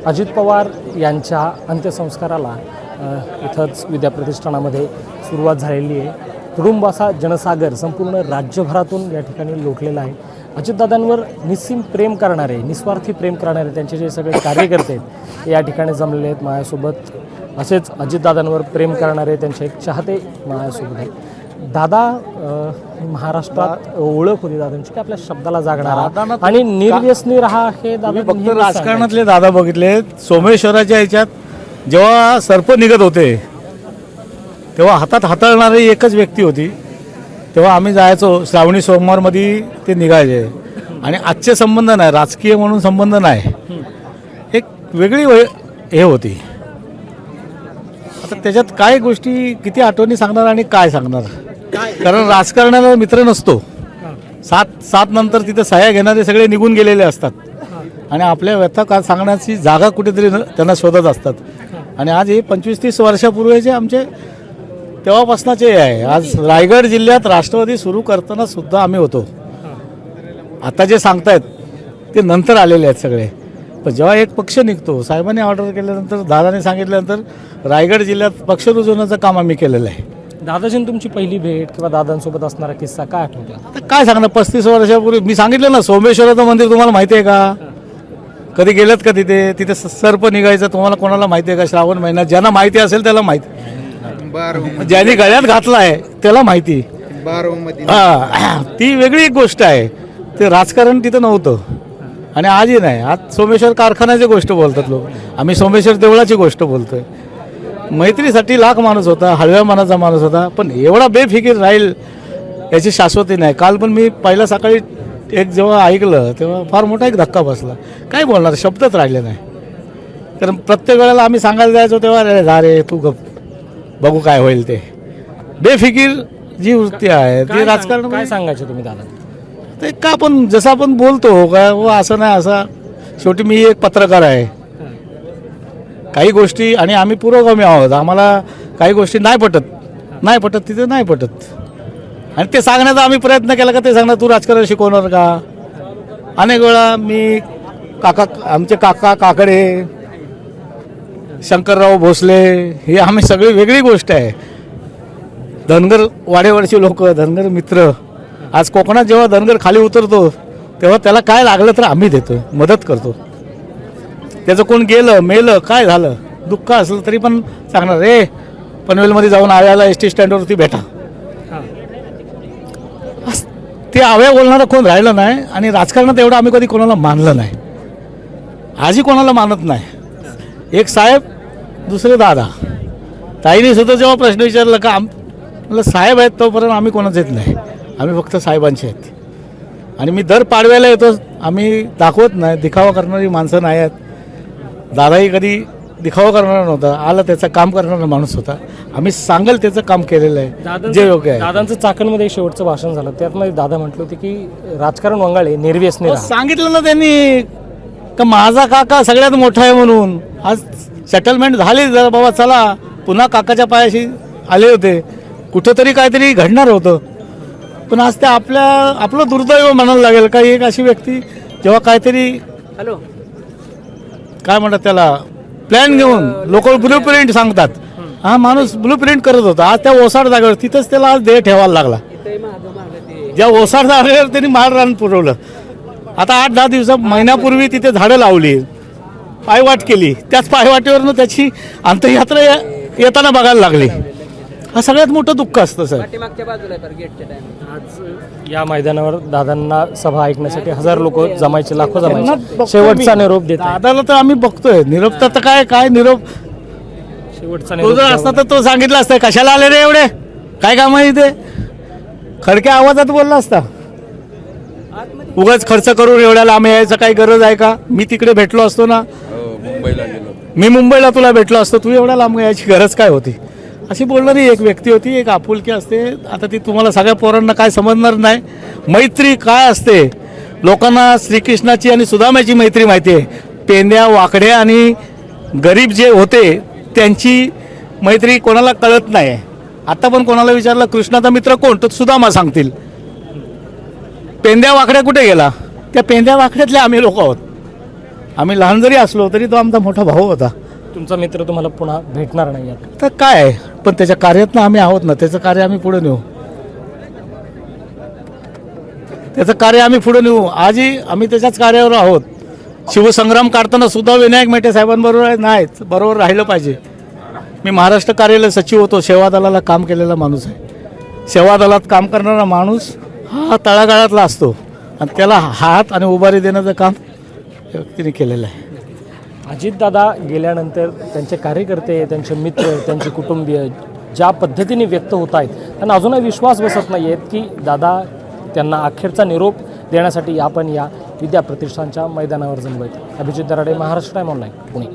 अजित पवार यांच्या अंत्यसंस्काराला इथंच विद्याप्रतिष्ठानामध्ये सुरुवात झालेली आहे. तुडुंबाचा जनसागर संपूर्ण राज्यभरातून या ठिकाणी लोटलेला आहे. अजितदादांवर निस्सीम प्रेम करणारे, निस्वार्थी प्रेम करणारे त्यांचे जे सगळे कार्यकर्ते आहेत ते या ठिकाणी जमलेले आहेत माझ्यासोबत. असेच अजितदादांवर प्रेम करणारे त्यांचे एक चाहते माझ्यासोबत आहेत. दादा महाराष्ट्रात ओळख होती दादांची की आपल्या शब्दाला जागणारा आणि निर्व्यसनी रहा हे दादा फक्त राजकारणातले दादा बघितले. सोमेश्वराच्या ह्याच्यात जेव्हा सर्प निघत होते तेव्हा हातात हाताळणारी एकच व्यक्ती होती. तेव्हा आम्ही जायचो श्रावणी सोमवारमध्ये ते निघायचे. आणि आजचे संबंध नाही, राजकीय म्हणून संबंध नाही, एक वेगळी हे होती. आता त्याच्यात काय गोष्टी किती आठवणी सांगणार आणि काय सांगणार, कारण राजकारणाला मित्र नसतो. सात नंतर तिथे सह्या घेणारे सगळे निघून गेलेले असतात आणि आपल्या व्यथा का सांगण्याची जागा कुठेतरी त्यांना शोधत असतात. आणि आज हे 25-30 वर्षापूर्वीचे आमचे तेव्हापासनाचे आहे. आज रायगड जिल्ह्यात राष्ट्रवादी सुरू करताना सुद्धा आम्ही होतो. आता जे सांगतायत ते नंतर आलेले आहेत सगळे. पण जेव्हा एक पक्ष निघतो, साहेबांनी ऑर्डर केल्यानंतर, दादाने सांगितल्यानंतर रायगड जिल्ह्यात पक्ष रुजवण्याचं काम आम्ही केलेलं आहे. दादाजींनी तुमची पहिली भेट किंवा दादांसोबत असणारा किस्सा काय आठवतो? आता काय सांगणार, 35 वर्षापूर्वी मी सांगितलं ना, सोमेश्वराचं मंदिर तुम्हाला माहिती आहे का? कधी गेलेत का तिथे? तिथे सर्प निघायचं तुम्हाला कोणाला माहिती आहे का? श्रावण महिन्यात ज्यांना माहिती असेल त्याला माहिती, ज्यांनी गळ्यात घातला आहे त्याला माहिती. ती वेगळी एक गोष्ट आहे. ते राजकारण तिथं नव्हतं आणि आजही नाही. आज सोमेश्वर कारखान्याची गोष्ट बोलतात लोक, आम्ही सोमेश्वर देवळाची गोष्ट बोलतोय. मैत्रीसाठी लाख माणूस होता, हळव्या मनाचा माणूस होता, पण एवढा बेफिकीर राहील याची शाश्वती नाही. काल पण मी पहिल्या सकाळी एक जेव्हा ऐकलं तेव्हा फार मोठा एक धक्का बसला. काय बोलणार, शब्दच राहिले नाही. कारण प्रत्येक वेळेला आम्ही सांगायला जायचो तेव्हा अरे जा रे तू गप, बघू काय होईल ते. बेफिकीर जी वृत्ती आहे ती राजकारण. काय सांगायचं तुम्ही दादा? ते का आपण जसं आपण बोलतो का व असं नाही असं, शेवटी मी एक पत्रकार आहे. काही गोष्टी आणि आम्ही पुरोगामी आहोत, आम्हाला काही गोष्टी नाही पटत तिथे नाही पटत आणि ते सांगण्याचा आम्ही प्रयत्न केला का ते सांगणार तू राजकारण शिकवणार का. अनेक वेळा मी आमचे काका काकडे, शंकरराव भोसले, हे आम्ही सगळी वेगळी गोष्ट आहे. धनगर वाडेवरचे लोक, धनगर मित्र. आज कोकणात जेव्हा धनगर खाली उतरतो तेव्हा त्याला काय लागलं तर आम्ही देतो, मदत करतो. त्याचं कोण गेलं मेलं काय झालं दुःख असलं तरी पण सांगणार रे पनवेलमध्ये जाऊन आव्याला एस टी स्टँडवरती भेटा. ते आव्या बोलणारं कोण राहिलं नाही आणि राजकारणात एवढं आम्ही कधी कोणाला मानलं नाही, आजही कोणाला मानत नाही. एक साहेब, दुसरे दादा. ताईने सुद्धा जेव्हा प्रश्न विचारला का म्हणलं साहेब आहेत तोपर्यंत आम्ही कोणाच येत नाही, आम्ही फक्त साहेबांचे आहेत. आणि मी दर पाडव्याला येतो, आम्ही दाखवत नाही, दिखावा करणारी माणसं नाही आहेत. दादाही कधी दिखावा करणारा नव्हता, आला त्याचं काम करणारा माणूस होता. आम्ही सांगेल त्याचं काम केलेलं आहे जे योग्य आहे. दादांचं चाकणमध्ये एक शेवटचं भाषण झालं, त्यातमध्ये दादा म्हटलं होते की राजकारण वंगाळे, निर्व्यसनी रहा. सांगितलं ना त्यांनी का माझा काका सगळ्यात मोठा आहे म्हणून. आज सेटलमेंट झाली, जरा बाबा चला पुन्हा काकाच्या पायाशी आले होते, कुठंतरी काहीतरी घडणार होतं. पण आज ते आपलं दुर्दैव म्हणायला लागेल का एक अशी व्यक्ती जेव्हा काहीतरी काय म्हणतात त्याला प्लॅन घेऊन लोक ब्लूप्रिंट सांगतात, हा माणूस ब्लूप्रिंट करत होता. आज त्या ओसाड जागेवर तिथंच त्याला आज देह ठेवायला लागला. ज्या ओसाड जागेवर त्यांनी माळ रान पुरवलं. आता 8-10 दिवसा महिन्यापूर्वी तिथे झाडं लावली, पायवाट केली, त्याच पायवाटेवरनं त्याची अंत्ययात्रा येताना बघायला लागली. हा सगळ्यात मोठं दुःख असतं सर. आज या मैदानावर दादांना सभा ऐकण्यासाठी हजार लोक जमायचे, लाखो जमायचे. शेवटचा निरोप देत दादाला तर आम्ही बघतोय. निरोप तर काय निरोप, शेवटचा तो जर असता तर तो सांगितला असता कशाला आले रे एवढे, काय काम आहे इथे, खडक्या आवाजात बोलला असता. उगाच खर्च करून एवढ्या लांब यायचं काही गरज आहे का? मी तिकडे भेटलो असतो ना, मी मुंबईला तुला भेटलो असतो, तू एवढ्या लांब यायची गरज काय होती. अशी बोलणारी एक व्यक्ती होती, एक आपुलकी असते. आता ती तुम्हाला सगळ्या पोरांना काय समजणार नाही. मैत्री काय असते, लोकांना श्रीकृष्णाची आणि सुदामाची मैत्री माहिती आहे. पेंद्या वाकड्या आणि गरीब जे होते त्यांची मैत्री कोणाला कळत नाही. आता पण कोणाला विचारलं कृष्णाचा मित्र कोण, तर सुदामा सांगतील. पेंद्या वाकड्या कुठे गेला, त्या पेंद्या वाकड्यातले आम्ही लोक आहोत. आम्ही लहान जरी असलो तरी तो आमचा मोठा भाऊ होता. तुमचा मित्र तुम्हाला पुन्हा भेटणार नाही आता. तर काय आहे, पण त्याच्या कार्यातनं आम्ही आहोत ना, त्याचं कार्य आम्ही पुढे नेऊ. त्याचं कार्य आम्ही पुढे नेऊ. आजही आम्ही त्याच्याच कार्यावर आहोत. शिवसंग्राम काढताना सुद्धा विनायक मेटे साहेबांबरोबर नाहीच, बरोबर राहिलं पाहिजे. मी महाराष्ट्र कार्यालय सचिव होतो. सेवा दलाला काम केलेला माणूस आहे. सेवा दलात काम करणारा माणूस हा तळागाळातला असतो आणि त्याला हात आणि उभारी देण्याचं काम त्या व्यक्तीने केलेलं आहे. अजितदादा गेल्यानंतर त्यांचे कार्यकर्ते, त्यांचे मित्र, त्यांचे कुटुंबीय ज्या पद्धतीने व्यक्त होत आहेत, त्यांना अजूनही विश्वास बसत नाही आहेत की दादा त्यांना अखेरचा निरोप देण्यासाठी आपण या विद्याप्रतिष्ठानच्या मैदानावर जमलो आहेत. Abhijit Darade, Maharashtra time online, Pune.